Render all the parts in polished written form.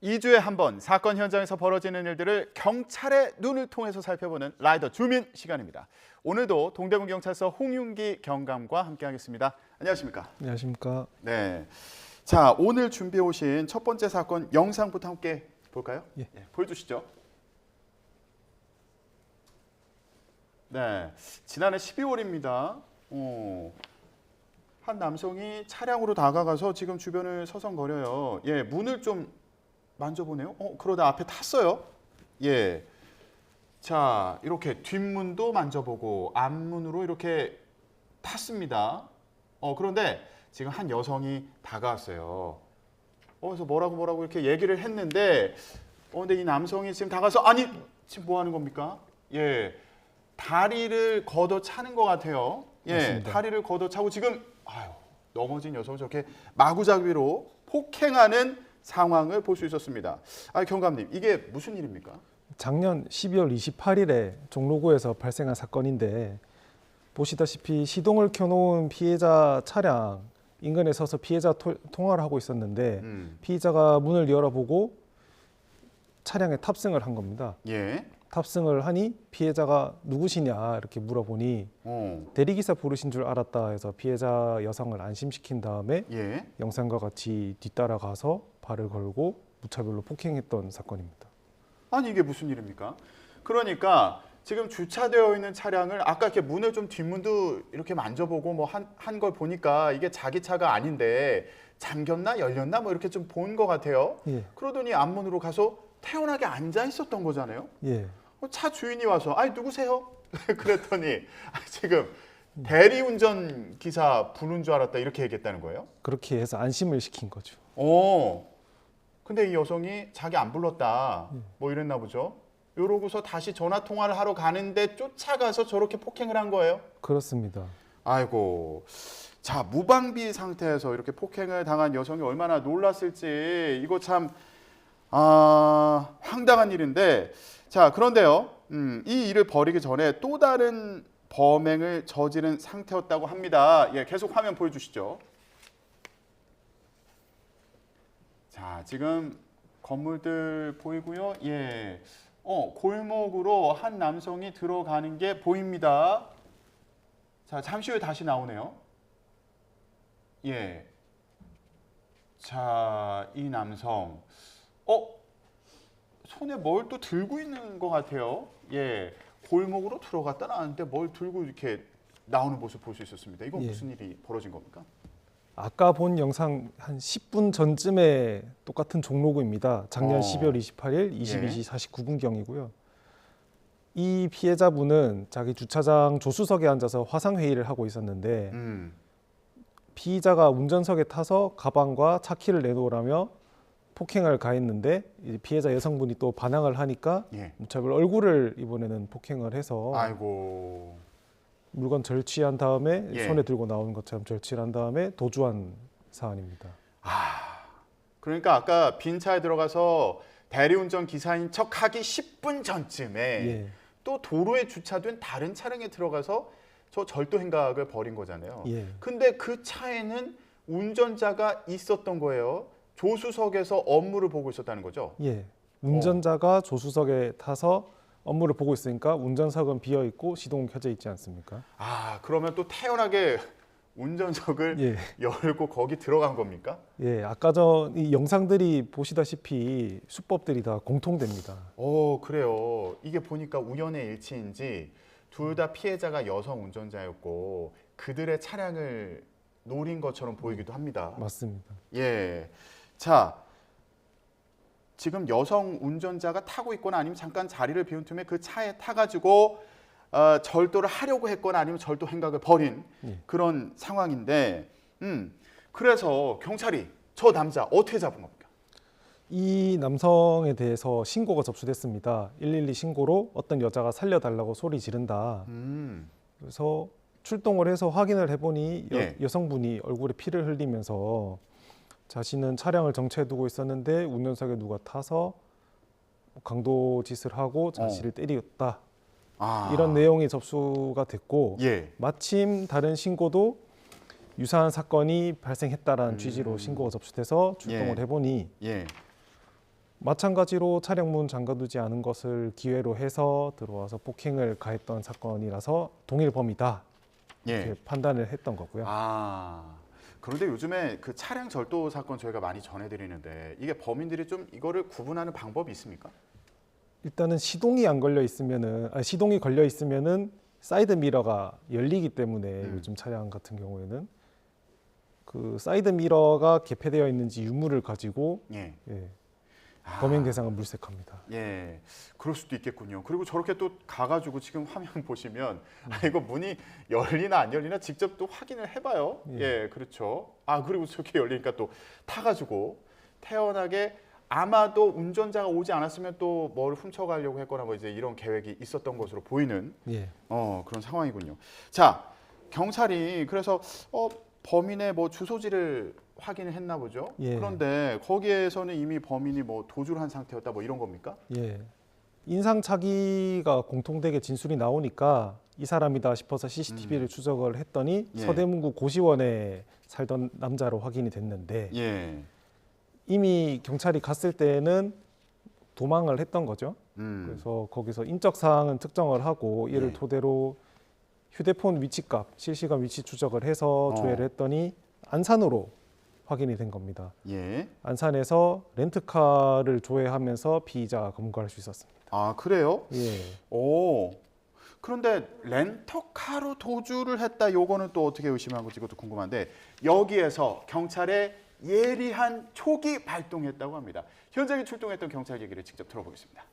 2주에 한 번 사건 현장에서 벌어지는 일들을 경찰의 눈을 통해서 살펴보는 라이더 주민 시간입니다. 오늘도 동대문 경찰서 홍윤기 경감과 함께하겠습니다. 안녕하십니까? 안녕하십니까? 네. 자, 오늘 준비해 오신 첫 번째 사건 영상부터 함께 볼까요? 예. 네, 보여주시죠. 네, 지난해 12월입니다. 한 남성이 차량으로 다가가서 지금 주변을 서성거려요. 예, 문을 좀 만져보네요. 그러다 앞에 탔어요. 예. 자, 이렇게 뒷문도 만져보고 앞문으로 이렇게 탔습니다. 그런데 지금 한 여성이 다가왔어요. 그래서 뭐라고 이렇게 얘기를 했는데, 근데 이 남성이 지금 다가서 아니 지금 뭐 하는 겁니까? 예, 다리를 걷어 차는 것 같아요. 예, 맞습니다. 다리를 걷어 차고 지금 넘어진 여성을 저렇게 마구잡이로 폭행하는 상황을 볼 수 있었습니다. 경감님, 이게 무슨 일입니까? 작년 12월 28일에 종로구에서 발생한 사건인데 보시다시피 시동을 켜놓은 피해자 차량 인근에 서서 피해자 통화를 하고 있었는데 피해자가 문을 열어보고 차량에 탑승을 한 겁니다. 예. 탑승을 하니 피해자가 누구시냐 이렇게 물어보니 대리기사 부르신 줄 알았다 해서 피해자 여성을 안심시킨 다음에 예. 영상과 같이 뒤따라가서 발을 걸고 무차별로 폭행했던 사건입니다. 아니 이게 무슨 일입니까? 그러니까 지금 주차되어 있는 차량을 아까 이렇게 문을 좀 뒷문도 이렇게 만져보고 뭐 한 걸 보니까 이게 자기 차가 아닌데 잠겼나 열렸나 뭐 이렇게 좀 본 것 같아요. 예. 그러더니 앞문으로 가서 태연하게 앉아 있었던 거잖아요. 예. 차 주인이 와서 누구세요? 그랬더니 지금 대리운전 기사 부른 줄 알았다 이렇게 얘기했다는 거예요. 그렇게 해서 안심을 시킨 거죠. 근데 이 여성이 자기 안 불렀다 뭐 이랬나 보죠. 이러고서 다시 전화 통화를 하러 가는데 쫓아가서 저렇게 폭행을 한 거예요. 그렇습니다. 아이고, 자, 무방비 상태에서 이렇게 폭행을 당한 여성이 얼마나 놀랐을지 이거 참 황당한 일인데, 자, 그런데요, 이 일을 벌이기 전에 또 다른 범행을 저지른 상태였다고 합니다. 예, 계속 화면 보여주시죠. 자, 지금 건물들 보이고요. 예, 골목으로 한 남성이 들어가는 게 보입니다. 자, 잠시 후에 다시 나오네요. 예, 자, 이 남성, 손에 뭘 또 들고 있는 것 같아요. 예, 골목으로 들어갔다 나왔는데 뭘 들고 이렇게 나오는 모습 볼 수 있었습니다. 이건 예. 무슨 일이 벌어진 겁니까? 아까 본 영상 한 10분 전쯤에 똑같은 종로구입니다. 작년 12월 28일 22시 49분경이고요. 이 피해자분은 자기 주차장 조수석에 앉아서 화상회의를 하고 있었는데 피의자가 운전석에 타서 가방과 차키를 내놓으라며 폭행을 가했는데 피해자 여성분이 또 반항을 하니까 무차별 얼굴을 이번에는 폭행을 해서 아이고. 물건 절취한 다음에 예. 손에 들고 나오는 것처럼 절취를 한 다음에 도주한 사안입니다. 그러니까 아까 빈 차에 들어가서 대리운전 기사인 척하기 10분 전쯤에 예. 또 도로에 주차된 다른 차량에 들어가서 저 절도 행각을 벌인 거잖아요. 예. 근데 그 차에는 운전자가 있었던 거예요. 조수석에서 업무를 보고 있었다는 거죠. 예. 운전자가 조수석에 타서 업무를 보고 있으니까 운전석은 비어 있고 시동은 켜져 있지 않습니까? 그러면 또 태연하게 운전석을 예. 열고 거기 들어간 겁니까? 예. 아까 이 영상들이 보시다시피 수법들이 다 공통됩니다. 그래요. 이게 보니까 우연의 일치인지 둘 다 피해자가 여성 운전자였고 그들의 차량을 노린 것처럼 보이기도 합니다. 맞습니다. 예. 자, 지금 여성 운전자가 타고 있거나 아니면 잠깐 자리를 비운 틈에 그 차에 타가지고 절도를 하려고 했거나 아니면 절도 행각을 벌인 그런 상황인데, 그래서 경찰이 저 남자 어떻게 잡은 겁니까? 이 남성에 대해서 신고가 접수됐습니다. 112 신고로 어떤 여자가 살려달라고 소리 지른다. 그래서 출동을 해서 확인을 해보니 여성분이 얼굴에 피를 흘리면서 자신은 차량을 정체해두고 있었는데 운전석에 누가 타서 강도 짓을 하고 자신을 때렸다. 이런 내용이 접수가 됐고 마침 다른 신고도 유사한 사건이 발생했다라는 취지로 신고가 접수돼서 출동을 해보니 마찬가지로 차량 문 잠가두지 않은 것을 기회로 해서 들어와서 폭행을 가했던 사건이라서 동일 범이다 이렇게 예. 판단을 했던 거고요. 아. 그런데 요즘에 그 차량 절도 사건 저희가 많이 전해드리는데 이게 범인들이 좀 이거를 구분하는 방법이 있습니까? 일단은 시동이 안 걸려 있으면은 시동이 걸려 있으면은 사이드 미러가 열리기 때문에 요즘 차량 같은 경우에는 그 사이드 미러가 개폐되어 있는지 유무를 가지고 예. 예, 아. 범행 대상을 물색합니다. 예, 그럴 수도 있겠군요. 그리고 저렇게 또 가가지고 지금 화면 보시면 아, 이거 문이 열리나 안 열리나 직접 또 확인을 해봐요. 예, 그렇죠. 아 그리고 저렇게 열리니까 또 타가지고 태연하게 아마도 운전자가 오지 않았으면 또 뭘 훔쳐가려고 했거나 뭐 이제 이런 계획이 있었던 것으로 보이는 예. 그런 상황이군요. 자, 경찰이 그래서 범인의 뭐 주소지를 확인을 했나 보죠. 예. 그런데 거기에서는 이미 범인이 뭐 도주를 한 상태였다 뭐 이런 겁니까? 예. 인상착의가 공통되게 진술이 나오니까 이 사람이다 싶어서 CCTV를 추적을 했더니 예. 서대문구 고시원에 살던 남자로 확인이 됐는데 예. 이미 경찰이 갔을 때는 도망을 했던 거죠. 그래서 거기서 인적 사항은 특정을 하고 이를 예. 토대로 휴대폰 위치값 실시간 위치 추적을 해서 조회를 했더니 안산으로 확인이 된 겁니다. 예. 안산에서 렌트카를 조회하면서 피의자가 검거할 수 있었습니다. 아 그래요? 예. 오. 그런데 렌터카로 도주를 했다. 요거는 또 어떻게 의심한 건지 이것도 궁금한데 여기에서 경찰의 예리한 촉이 발동했다고 합니다. 현장에 출동했던 경찰 얘기를 직접 들어보겠습니다.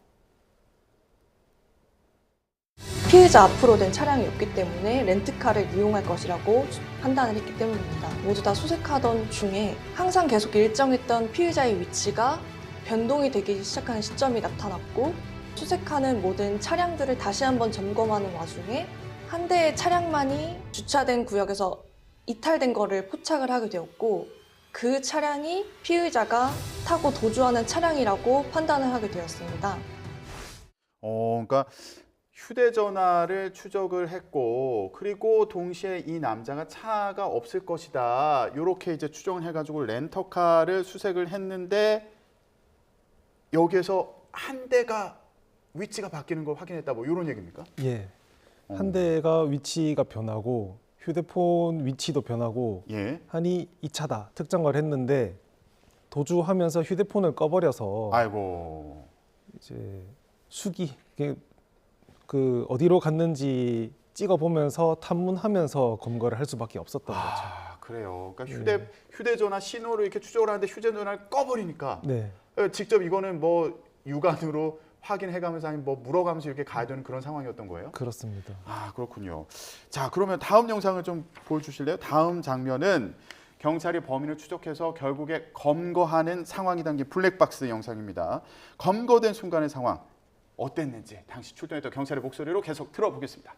피해자 앞으로 된 차량이 없기 때문에 렌트카를 이용할 것이라고 판단을 했기 때문입니다. 모두 다 수색하던 중에 항상 계속 일정했던 피해자의 위치가 변동이 되기 시작하는 시점이 나타났고 수색하는 모든 차량들을 다시 한번 점검하는 와중에 한 대의 차량만이 주차된 구역에서 이탈된 거를 포착을 하게 되었고 그 차량이 피의자가 타고 도주하는 차량이라고 판단을 하게 되었습니다. 그러니까 휴대전화를 추적을 했고 그리고 동시에 이 남자가 차가 없을 것이다. 이렇게 이제 추정을 해가지고 렌터카를 수색을 했는데 여기에서 한 대가 위치가 바뀌는 걸 확인했다. 뭐 이런 얘기입니까? 예. 한 대가 위치가 변하고 휴대폰 위치도 변하고 예. 하니 이 차다 특정을 했는데 도주하면서 휴대폰을 꺼버려서 아이고. 이제 수기 그 어디로 갔는지 찍어보면서 탐문하면서 검거를 할 수밖에 없었던 거죠. 아 그래요. 그러니까 휴대전화 신호를 이렇게 추적을 하는데 휴대전화를 꺼버리니까 네. 직접 이거는 뭐 육안으로 확인해가면서 아니면 뭐 물어가면서 이렇게 가야 되는 그런 상황이었던 거예요? 그렇습니다. 아 그렇군요. 자 그러면 다음 영상을 좀 보여주실래요? 다음 장면은 경찰이 범인을 추적해서 결국에 검거하는 상황이 담긴 블랙박스 영상입니다. 검거된 순간의 상황 어땠는지 당시 출동했던 경찰의 목소리로 계속 들어보겠습니다.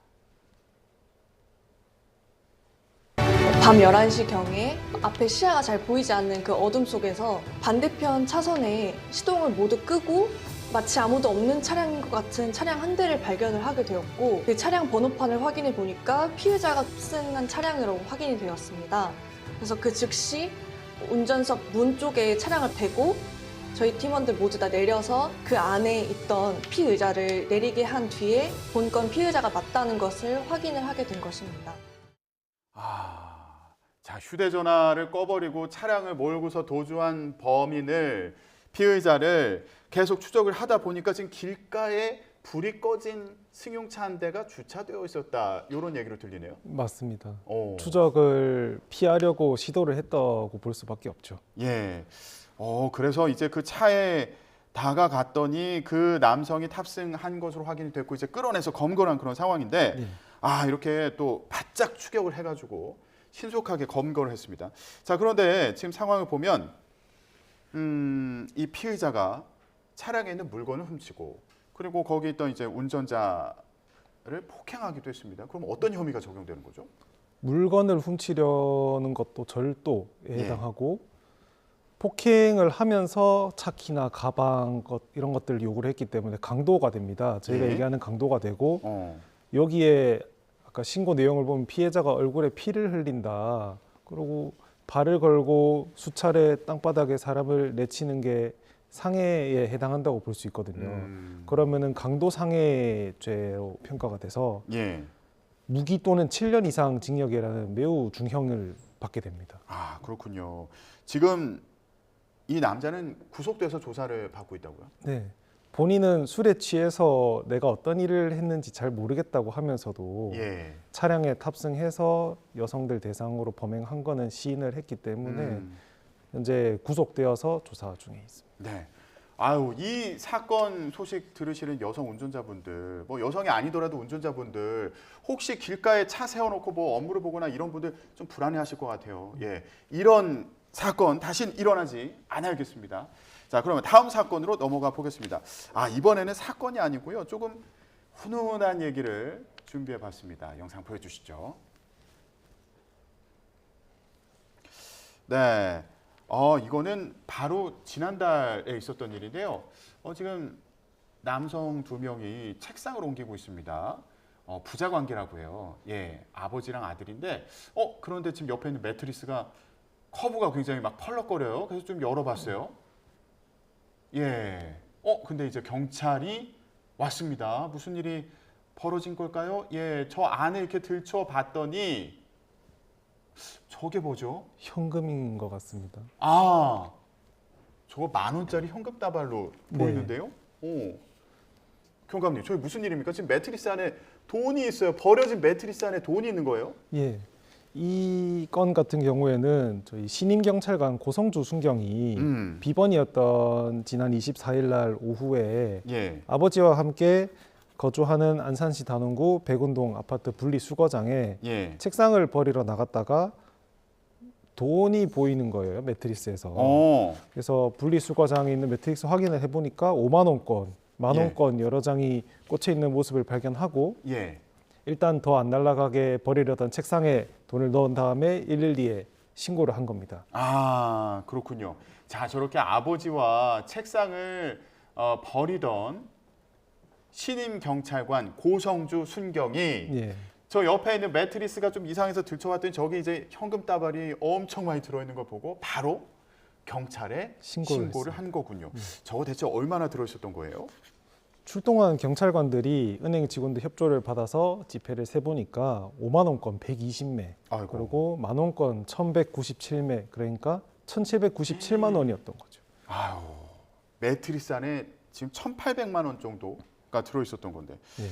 밤 11시경에 앞에 시야가 잘 보이지 않는 그 어둠 속에서 반대편 차선에 시동을 모두 끄고 마치 아무도 없는 차량인 것 같은 차량 한 대를 발견을 하게 되었고 그 차량 번호판을 확인해 보니까 피해자가 탑승한 차량으로 확인이 되었습니다. 그래서 그 즉시 운전석 문 쪽에 차량을 대고 저희 팀원들 모두 다 내려서 그 안에 있던 피의자를 내리게 한 뒤에 본건 피의자가 맞다는 것을 확인을 하게 된 것입니다. 자 휴대전화를 꺼버리고 차량을 몰고서 도주한 범인을 피의자를 계속 추적을 하다 보니까 지금 길가에 불이 꺼진 승용차 한 대가 주차되어 있었다. 이런 얘기로 들리네요. 맞습니다. 오. 추적을 피하려고 시도를 했다고 볼 수밖에 없죠. 예. 그래서 이제 그 차에 다가갔더니 그 남성이 탑승한 것으로 확인이 됐고 이제 끌어내서 검거한 그런 상황인데 네. 이렇게 또 바짝 추격을 해가지고 신속하게 검거를 했습니다. 자 그런데 지금 상황을 보면 이 피의자가 차량에 있는 물건을 훔치고 그리고 거기 있던 이제 운전자를 폭행하기도 했습니다. 그럼 어떤 혐의가 적용되는 거죠? 물건을 훔치려는 것도 절도에 예. 해당하고 폭행을 하면서 차 키나 가방 이런 것들을 요구를 했기 때문에 강도가 됩니다. 저희가 예. 얘기하는 강도가 되고 어. 여기에 아까 신고 내용을 보면 피해자가 얼굴에 피를 흘린다. 그리고 발을 걸고 수차례 땅바닥에 사람을 내치는 게 상해에 해당한다고 볼 수 있거든요. 그러면은 강도 상해죄로 평가가 돼서 예. 무기 또는 7년 이상 징역이라는 매우 중형을 받게 됩니다. 아, 그렇군요. 지금 이 남자는 구속돼서 조사를 받고 있다고요? 네. 본인은 술에 취해서 내가 어떤 일을 했는지 잘 모르겠다고 하면서도 예. 차량에 탑승해서 여성들 대상으로 범행한 거는 시인을 했기 때문에 현재 구속되어서 조사 중에 있습니다. 네. 아유, 이 사건 소식 들으시는 여성 운전자분들, 뭐 여성이 아니더라도 운전자분들, 혹시 길가에 차 세워놓고 뭐 업무를 보거나 이런 분들 좀 불안해하실 것 같아요. 예, 이런 사건 다신 일어나지 않아야겠습니다. 자, 그러면 다음 사건으로 넘어가 보겠습니다. 아, 이번에는 사건이 아니고요, 조금 훈훈한 얘기를 준비해봤습니다. 영상 보여주시죠. 네. 이거는 바로 지난달에 있었던 일인데요. 지금 남성 2명이 책상을 옮기고 있습니다. 부자 관계라고 해요. 예, 아버지랑 아들인데, 그런데 지금 옆에 있는 매트리스가 커브가 굉장히 막 펄럭거려요. 그래서 좀 열어봤어요. 예. 근데 이제 경찰이 왔습니다. 무슨 일이 벌어진 걸까요? 예, 저 안에 이렇게 들춰봤더니 저게 뭐죠? 현금인 것 같습니다. 아, 저거 10,000원짜리 현금 다발로 네. 보이는데요? 오, 경감님, 저게 무슨 일입니까? 지금 매트리스 안에 돈이 있어요. 버려진 매트리스 안에 돈이 있는 거예요? 예. 이 건 같은 경우에는 저희 신임 경찰관 고성주 순경이 비번이었던 지난 24일 날 오후에 예, 아버지와 함께 거주하는 안산시 단원구 백운동 아파트 분리수거장에 예. 책상을 버리러 나갔다가 돈이 보이는 거예요, 매트리스에서. 그래서 분리수거장에 있는 매트리스 확인을 해보니까 5만 원권, 만 원권 여러 장이 꽂혀 있는 모습을 발견하고 예. 일단 더 안 날아가게 버리려던 책상에 돈을 넣은 다음에 112에 신고를 한 겁니다. 아, 그렇군요. 자, 저렇게 아버지와 책상을 버리던 신임 경찰관 고성주 순경이 예. 저 옆에 있는 매트리스가 좀 이상해서 들춰봤더니 저기 이제 현금 다발이 엄청 많이 들어있는 걸 보고 바로 경찰에 신고를 한 거군요. 저거 대체 얼마나 들어있었던 거예요? 출동한 경찰관들이 은행 직원들 협조를 받아서 지폐를 세보니까 5만 원권 120매, 아이고. 그리고 만 원권 1,197매, 그러니까 1,797만 원이었던 거죠. 아유, 매트리스 안에 지금 1,800만 원 정도가 들어있었던 건데. 예.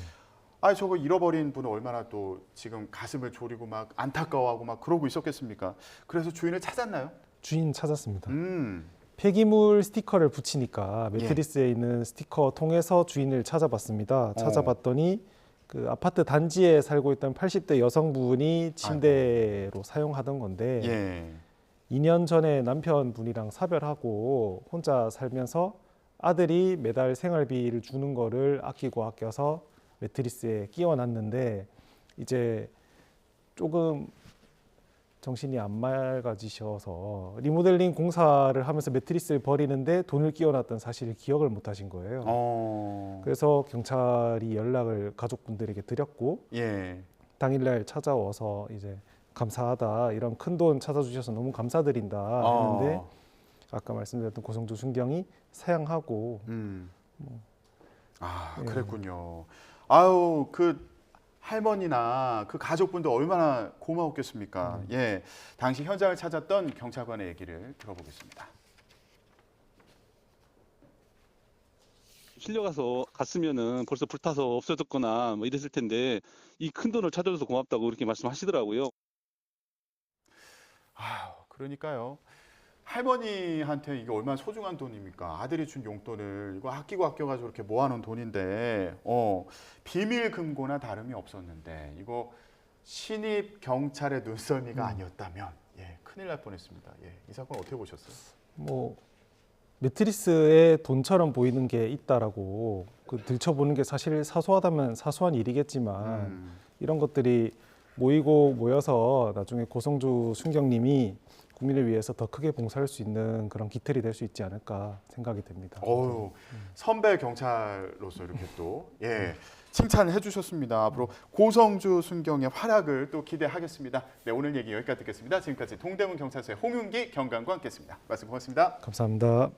아, 저거 잃어버린 분은 얼마나 또 지금 가슴을 졸이고 막 안타까워하고 막 그러고 있었겠습니까? 그래서 주인을 찾았나요? 주인 찾았습니다. 음. 폐기물 스티커를 붙이니까 매트리스에 있는 스티커 통해서 주인을 찾아봤습니다. 찾아봤더니 그 아파트 단지에 살고 있던 80대 여성분이 침대로 사용하던 건데 예. 2년 전에 남편분이랑 사별하고 혼자 살면서 아들이 매달 생활비를 주는 거를 아끼고 아껴서 매트리스에 끼워놨는데 이제 조금 정신이 안 맑아지셔서 리모델링 공사를 하면서 매트리스를 버리는데 돈을 끼워놨던 사실을 기억을 못 하신 거예요. 그래서 경찰이 연락을 가족분들에게 드렸고 예. 당일날 찾아와서 이제 감사하다, 이런 큰 돈 찾아주셔서 너무 감사드린다 했는데 아까 말씀드렸던 고성주 순경이 사양하고 아, 예. 그랬군요. 아유, 그 할머니나 그 가족분들 얼마나 고마웠겠습니까? 예, 당시 현장을 찾았던 경찰관의 얘기를 들어보겠습니다. 갔으면은 벌써 불타서 없어졌거나 뭐 이랬을 텐데 이 큰 돈을 찾아줘서 고맙다고 그렇게 말씀하시더라고요. 아유, 그러니까요. 할머니한테 이게 얼마나 소중한 돈입니까? 아들이 준 용돈을 이거 아끼고 아껴가지고 이렇게 모아놓은 돈인데, 비밀 금고나 다름이 없었는데 이거 신입 경찰의 눈썰미가 아니었다면, 예, 큰일 날 뻔했습니다. 예, 이 사건 어떻게 보셨어요? 뭐 매트리스에 돈처럼 보이는 게 있다라고 들춰보는 게 사실 사소하다면 사소한 일이겠지만 이런 것들이 모이고 모여서 나중에 고성주 순경님이 국민을 위해서 더 크게 봉사할 수 있는 그런 기틀이 될 수 있지 않을까 생각이 됩니다. 선배 경찰로서 이렇게 또 칭찬을 해주셨습니다. 앞으로 고성주 순경의 활약을 또 기대하겠습니다. 네, 오늘 얘기 여기까지 듣겠습니다. 지금까지 동대문 경찰서의 홍윤기 경감과 함께했습니다. 말씀 고맙습니다. 감사합니다.